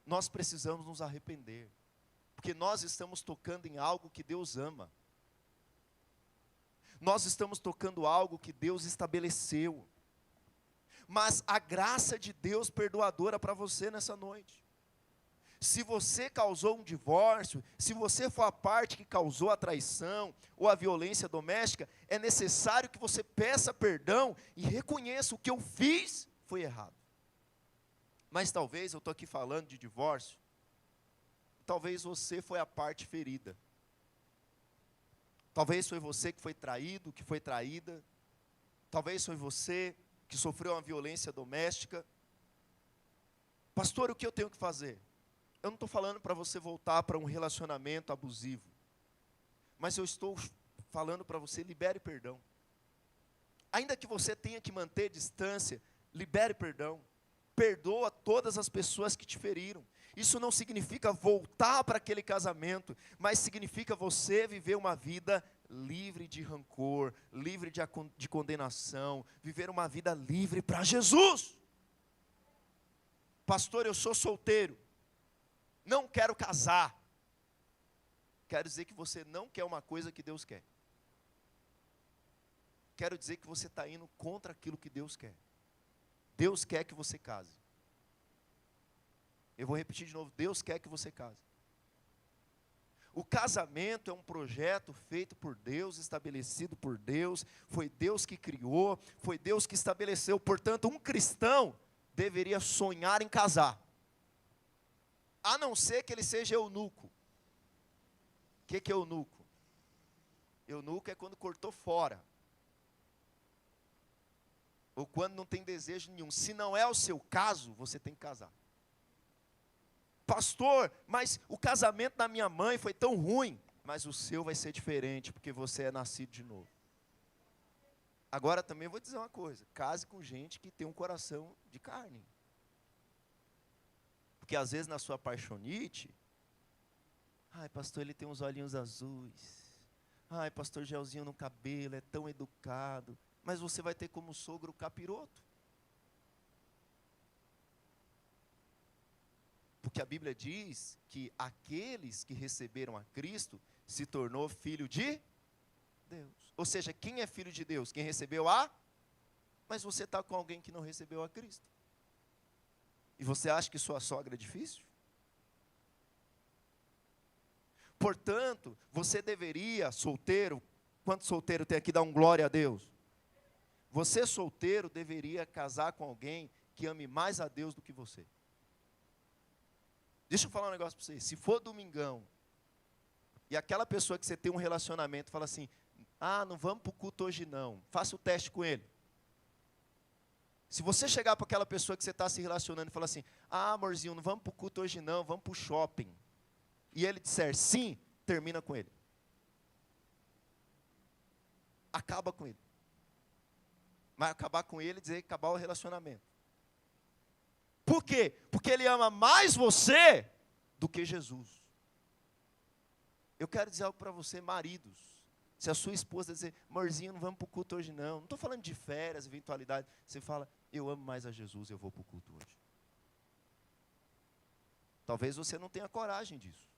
nós precisamos nos arrepender. Porque nós estamos tocando em algo que Deus ama. Nós estamos tocando algo que Deus estabeleceu. Mas a graça de Deus perdoadora para você nessa noite. Se você causou um divórcio, se você for a parte que causou a traição ou a violência doméstica, é necessário que você peça perdão e reconheça o que eu fiz foi errado. Mas talvez eu estou aqui falando de divórcio, talvez você foi a parte ferida. Talvez foi você que foi traído, que foi traída. Talvez foi você que sofreu uma violência doméstica. Pastor, o que eu tenho que fazer? Eu não estou falando para você voltar para um relacionamento abusivo. Mas eu estou falando para você, libere perdão. Ainda que você tenha que manter distância, libere perdão. Perdoa todas as pessoas que te feriram. Isso não significa voltar para aquele casamento, mas significa você viver uma vida livre de rancor, livre de condenação, viver uma vida livre para Jesus. Pastor, eu sou solteiro, não quero casar. Quero dizer que você não quer uma coisa que Deus quer. Quero dizer que você está indo contra aquilo que Deus quer. Deus quer que você case. Eu vou repetir de novo, Deus quer que você case. O casamento é um projeto feito por Deus, estabelecido por Deus, foi Deus que criou, foi Deus que estabeleceu. Portanto, um cristão deveria sonhar em casar. A não ser que ele seja eunuco. O que é eunuco? Eunuco é quando cortou fora. Ou quando não tem desejo nenhum. Se não é o seu caso, você tem que casar. Pastor, mas o casamento da minha mãe foi tão ruim. Mas o seu vai ser diferente, porque você é nascido de novo. Agora também vou dizer uma coisa. Case com gente que tem um coração de carne. Porque às vezes na sua paixonite, ai pastor, ele tem uns olhinhos azuis. Ai pastor, gelzinho no cabelo, é tão educado. Mas você vai ter como sogro o capiroto. Porque a Bíblia diz que aqueles que receberam a Cristo se tornou filho de Deus. Ou seja, quem é filho de Deus? Quem recebeu a... Mas você está com alguém que não recebeu a Cristo. E você acha que sua sogra é difícil? Portanto, você deveria, solteiro, quantos solteiros tem aqui? Dá um glória a Deus. Você solteiro deveria casar com alguém que ame mais a Deus do que você. Deixa eu falar um negócio para você. Se for domingão, e aquela pessoa que você tem um relacionamento fala assim, não vamos para o culto hoje não, faça o teste com ele. Se você chegar para aquela pessoa que você está se relacionando e falar assim, amorzinho, não vamos para o culto hoje não, vamos para o shopping. E ele disser sim, termina com ele. Acaba com ele. Vai acabar com ele e dizer que acabar o relacionamento. Por quê? Porque ele ama mais você do que Jesus. Eu quero dizer algo para você, maridos. Se a sua esposa dizer, amorzinho, não vamos para o culto hoje não. Não estou falando de férias, eventualidade. Você fala, eu amo mais a Jesus, eu vou para o culto hoje. Talvez você não tenha coragem disso.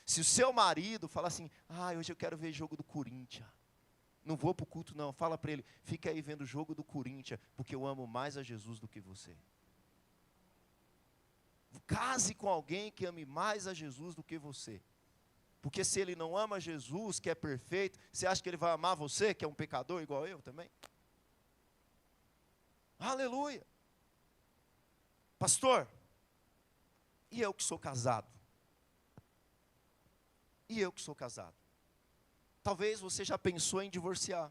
Se o seu marido fala assim, hoje eu quero ver jogo do Corinthians. Não vou para o culto não. Fala para ele, fica aí vendo o jogo do Corinthians, porque eu amo mais a Jesus do que você. Case com alguém que ame mais a Jesus do que você. Porque se ele não ama Jesus, que é perfeito, você acha que ele vai amar você, que é um pecador igual eu também? Aleluia. Pastor, e eu que sou casado? E eu que sou casado? Talvez você já pensou em divorciar.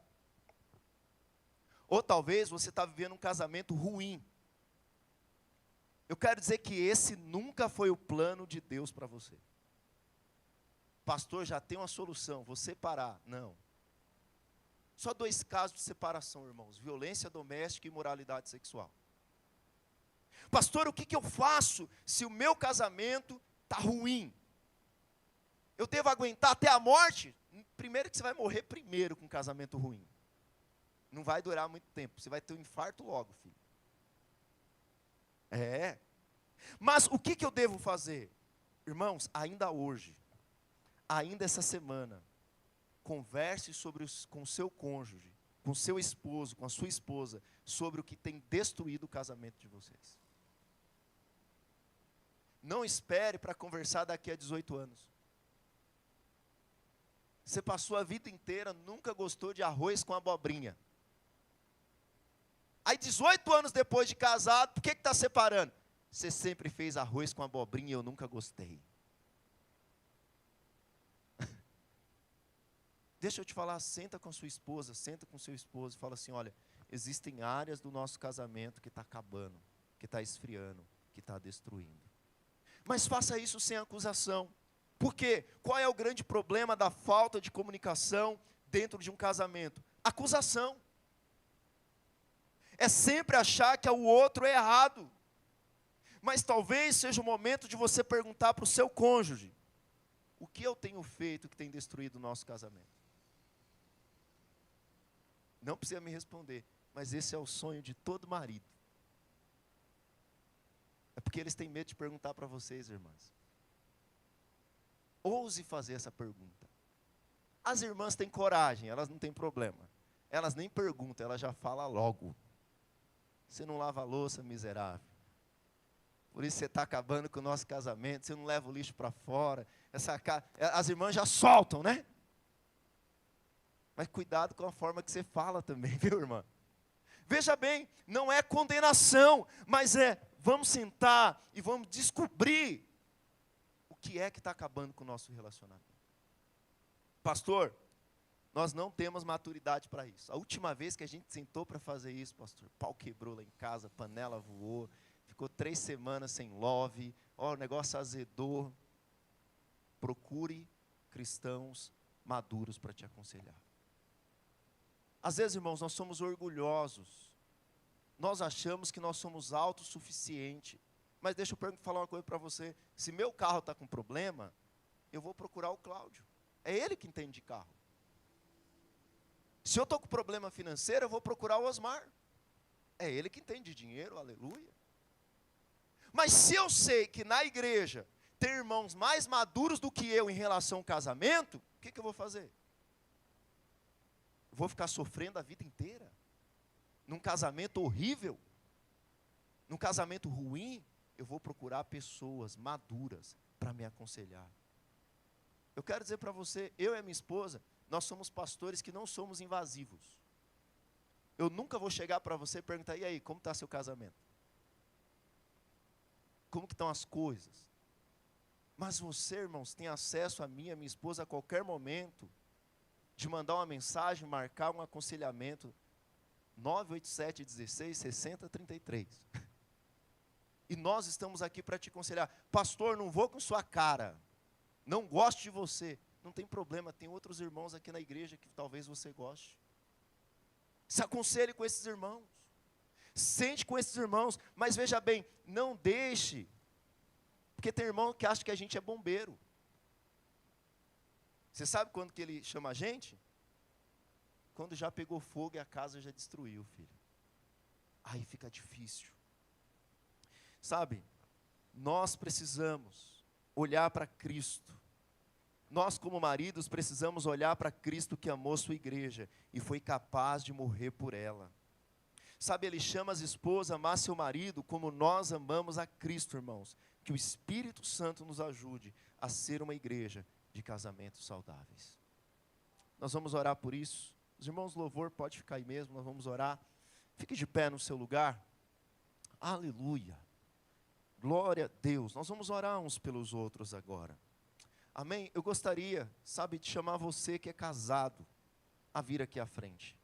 Ou talvez você está vivendo um casamento ruim. Eu quero dizer que esse nunca foi o plano de Deus para você. Pastor, já tem uma solução, vou separar. Não. Só 2 casos de separação, irmãos: violência doméstica e imoralidade sexual. Pastor, o que eu faço se o meu casamento está ruim? Eu devo aguentar até a morte? Primeiro que você vai morrer primeiro com um casamento ruim. Não vai durar muito tempo, você vai ter um infarto logo, filho. Mas o que eu devo fazer? Irmãos, ainda hoje, ainda essa semana, converse com o seu cônjuge, com o seu esposo, com a sua esposa, sobre o que tem destruído o casamento de vocês. Não espere para conversar daqui a 18 anos. Você passou a vida inteira, nunca gostou de arroz com abobrinha. Aí 18 anos depois de casado, por que está separando? Você sempre fez arroz com abobrinha e eu nunca gostei. Deixa eu te falar, senta com sua esposa, senta com seu esposo e fala assim: olha, existem áreas do nosso casamento que está acabando, que está esfriando, que está destruindo. Mas faça isso sem acusação. Por quê? Qual é o grande problema da falta de comunicação dentro de um casamento? Acusação. É sempre achar que o outro é errado. Mas talvez seja o momento de você perguntar para o seu cônjuge: o que eu tenho feito que tem destruído o nosso casamento? Não precisa me responder, mas esse é o sonho de todo marido. É porque eles têm medo de perguntar para vocês, irmãs. Ouse fazer essa pergunta. As irmãs têm coragem, elas não têm problema. Elas nem perguntam, elas já falam logo. Você não lava a louça, miserável. Por isso você está acabando com o nosso casamento, você não leva o lixo para fora. As irmãs já soltam, né? Mas cuidado com a forma que você fala também, viu, irmã? Veja bem, não é condenação, mas vamos sentar e vamos descobrir o que é que está acabando com o nosso relacionamento. Pastor, nós não temos maturidade para isso. A última vez que a gente sentou para fazer isso, pastor, pau quebrou lá em casa, panela voou, ficou 3 semanas sem love, o negócio azedou. Procure cristãos maduros para te aconselhar. Às vezes, irmãos, nós somos orgulhosos. Nós achamos que nós somos autossuficientes. Mas deixa eu falar uma coisa para você. Se meu carro está com problema, eu vou procurar o Cláudio. É ele que entende de carro. Se eu estou com problema financeiro, eu vou procurar o Osmar. É ele que entende de dinheiro, aleluia. Mas se eu sei que na igreja tem irmãos mais maduros do que eu em relação ao casamento, o que eu vou fazer? Vou ficar sofrendo a vida inteira? Num casamento horrível? Num casamento ruim? Eu vou procurar pessoas maduras para me aconselhar. Eu quero dizer para você, eu e a minha esposa, nós somos pastores que não somos invasivos. Eu nunca vou chegar para você e perguntar: e aí, como está seu casamento? Como que estão as coisas? Mas você, irmãos, tem acesso a mim e a minha esposa a qualquer momento, de mandar uma mensagem, marcar um aconselhamento, 987-16-60-33. E nós estamos aqui para te aconselhar. Pastor, não vou com sua cara, não gosto de você. Não tem problema, tem outros irmãos aqui na igreja que talvez você goste. Se aconselhe com esses irmãos. Sente com esses irmãos, mas veja bem, não deixe, porque tem irmão que acha que a gente é bombeiro. Você sabe quando que ele chama a gente? Quando já pegou fogo e a casa já destruiu, filho. Aí fica difícil. Sabe, nós precisamos olhar para Cristo. Nós, como maridos, precisamos olhar para Cristo que amou sua igreja e foi capaz de morrer por ela. Sabe, ele chama as esposas a amar seu marido como nós amamos a Cristo, irmãos. Que o Espírito Santo nos ajude a ser uma igreja de casamentos saudáveis. Nós vamos orar por isso. Os irmãos do louvor, pode ficar aí mesmo, nós vamos orar. Fique de pé no seu lugar. Aleluia. Glória a Deus. Nós vamos orar uns pelos outros agora. Amém? Eu gostaria, sabe, de chamar você que é casado a vir aqui à frente.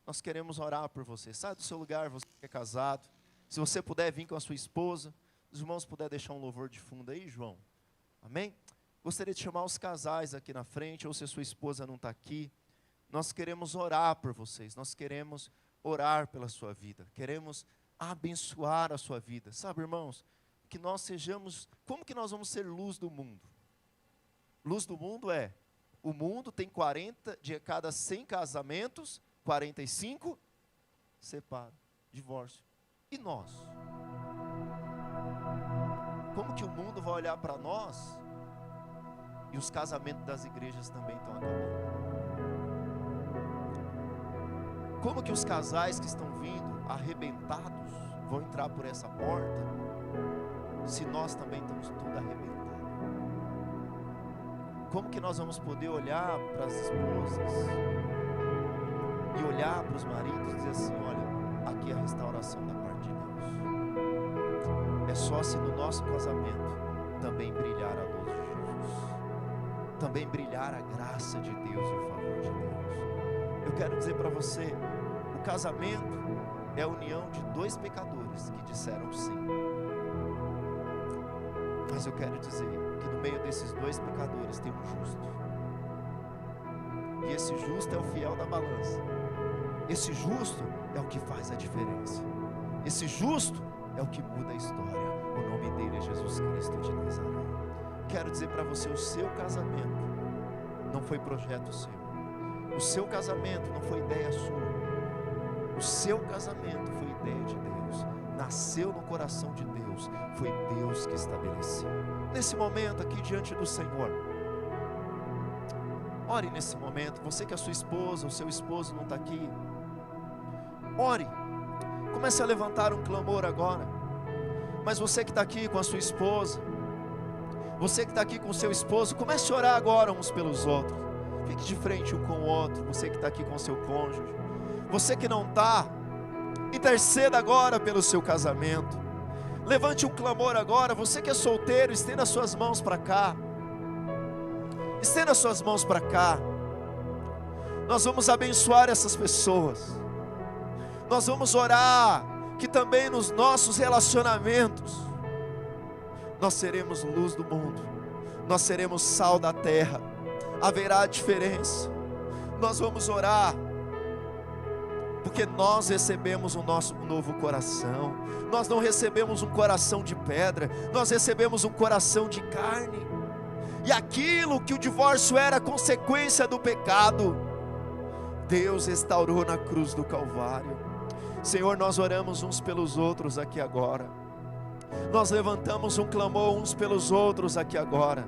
Nós queremos orar por você. Sai do seu lugar, você que é casado. Se você puder vir com a sua esposa, Os irmãos puderem deixar um louvor de fundo aí, João. Amém? Gostaria de chamar os casais aqui na frente, ou se a sua esposa não está aqui. Nós queremos orar por vocês, nós queremos orar pela sua vida, queremos abençoar a sua vida. Sabe, irmãos, que nós sejamos, como que nós vamos ser luz do mundo? Luz do mundo o mundo tem 40, de cada 100 casamentos, 45 separam, divórcio. E nós? Como que o mundo vai olhar para nós e os casamentos das igrejas também estão acabando? Como que os casais que estão vindo arrebentados vão entrar por essa porta se nós também estamos tudo arrebentados? Como que nós vamos poder olhar para as esposas e olhar para os maridos e dizer assim, olha, aqui é a restauração da parte de Deus. É só se no nosso casamento também brilhar a luz de Jesus, também brilhar a graça de Deus e o favor de Deus. Eu quero dizer para você, o casamento é a união de dois pecadores que disseram sim. Mas eu quero dizer que no meio desses dois pecadores tem um justo. E esse justo é o fiel da balança. Esse justo é o que faz a diferença. Esse justo é o que muda a história. O nome dele é Jesus Cristo de Nazaré. Quero dizer para você, o seu casamento não foi projeto seu. O seu casamento não foi ideia sua. O seu casamento foi ideia de Deus. Nasceu no coração de Deus. Foi Deus que estabeleceu. Nesse momento aqui diante do Senhor, ore nesse momento. Você que a sua esposa, o seu esposo não está aqui, ore. Comece a levantar um clamor agora. Mas você que está aqui com a sua esposa, você que está aqui com o seu esposo, comece a orar agora uns pelos outros. Fique de frente um com o outro. Você que está aqui com o seu cônjuge, você que não está, interceda agora pelo seu casamento. Levante um clamor agora. Você que é solteiro, estenda suas mãos para cá. Estenda suas mãos para cá. Nós vamos abençoar essas pessoas. Nós vamos orar que também nos nossos relacionamentos nós seremos luz do mundo. Nós seremos sal da terra. Haverá diferença. Nós vamos orar porque nós recebemos um novo coração. Nós não recebemos um coração de pedra, nós recebemos um coração de carne. E aquilo que o divórcio era consequência do pecado, Deus restaurou na cruz do Calvário. Senhor, nós oramos uns pelos outros aqui agora. Nós levantamos um clamor uns pelos outros aqui agora.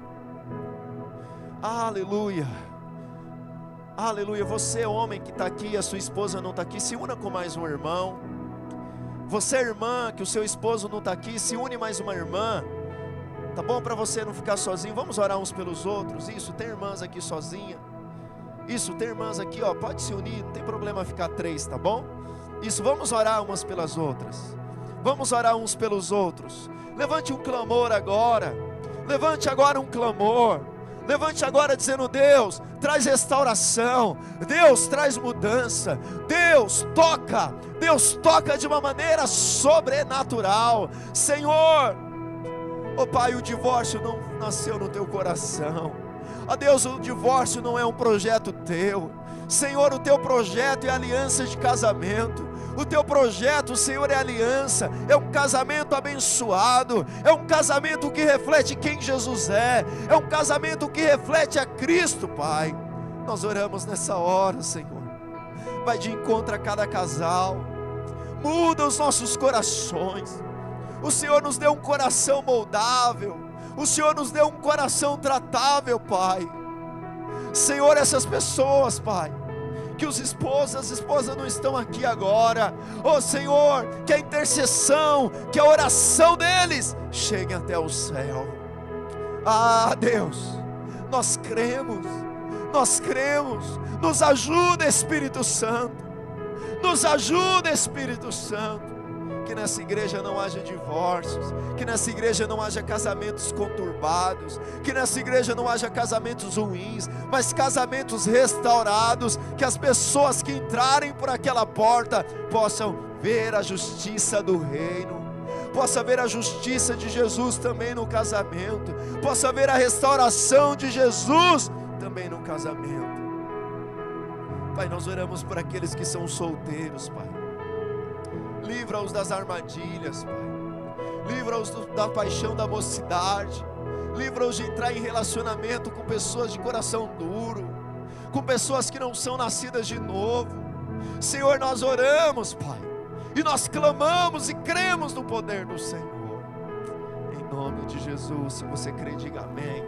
Aleluia. Aleluia. Você, homem que está aqui, a sua esposa não está aqui, se una com mais um irmão. Você, irmã, que o seu esposo não está aqui, se une mais uma irmã. Tá bom? Para você não ficar sozinho. Vamos orar uns pelos outros. Isso, tem irmãs aqui sozinha. Isso, tem irmãs aqui, ó, pode se unir, não tem problema ficar 3, tá bom? Isso, vamos orar umas pelas outras. Vamos orar uns pelos outros. Levante um clamor agora. Levante agora um clamor. Levante agora dizendo: Deus, traz restauração. Deus, traz mudança. Deus toca de uma maneira sobrenatural. Senhor, ó Pai, o divórcio não nasceu no teu coração. Ó Deus, o divórcio não é um projeto teu. Senhor, o teu projeto é aliança de casamento. O teu projeto, Senhor, é aliança, é um casamento abençoado, é um casamento que reflete quem Jesus é um casamento que reflete a Cristo, Pai. Nós oramos nessa hora, Senhor. Vai de encontro a cada casal, muda os nossos corações. O Senhor nos deu um coração moldável, o Senhor nos deu um coração tratável, Pai. Senhor, essas pessoas, Pai, que as esposas não estão aqui agora, ó Senhor, que a intercessão, que a oração deles chegue até o céu. Ah, Deus, nós cremos, nos ajuda, Espírito Santo, nos ajuda, Espírito Santo. Que nessa igreja não haja divórcios, que nessa igreja não haja casamentos conturbados, que nessa igreja não haja casamentos ruins, mas casamentos restaurados, que as pessoas que entrarem por aquela porta possam ver a justiça do reino, possa haver a justiça de Jesus também no casamento, possa haver a restauração de Jesus também no casamento. Pai, nós oramos por aqueles que são solteiros, Pai. Livra-os das armadilhas, Pai. Livra-os da paixão da mocidade. Livra-os de entrar em relacionamento com pessoas de coração duro, com pessoas que não são nascidas de novo. Senhor, nós oramos, Pai, e nós clamamos e cremos no poder do Senhor. Em nome de Jesus, se você crê, diga amém.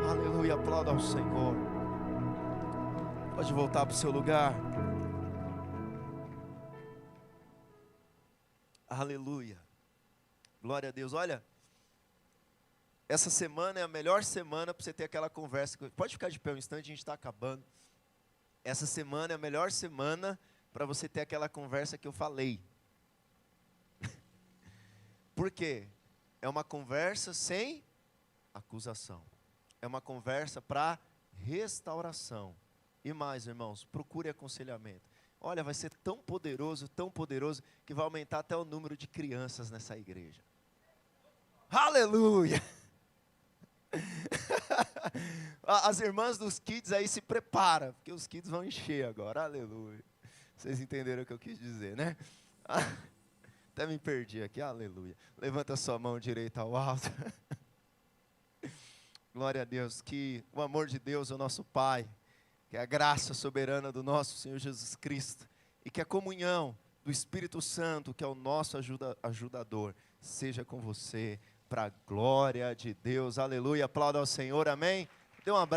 Aleluia, aplauda ao Senhor. Pode voltar para o seu lugar. Aleluia. Glória a Deus. Olha, essa semana é a melhor semana para você ter aquela conversa. Pode ficar de pé um instante, a gente está acabando. Essa semana é a melhor semana para você ter aquela conversa que eu falei. Por quê? É uma conversa sem acusação. É uma conversa para restauração. E mais, irmãos, procure aconselhamento. Olha, vai ser tão poderoso, que vai aumentar até o número de crianças nessa igreja. Aleluia! As irmãs dos kids aí se preparam, porque os kids vão encher agora, aleluia. Vocês entenderam o que eu quis dizer, né? Até me perdi aqui, aleluia. Levanta sua mão direita ao alto. Glória a Deus, que o amor de Deus, o nosso Pai, que a graça soberana do nosso Senhor Jesus Cristo, e que a comunhão do Espírito Santo, que é o nosso ajudador, seja com você, para a glória de Deus, aleluia. Aplauda ao Senhor, amém. Dê um abraço.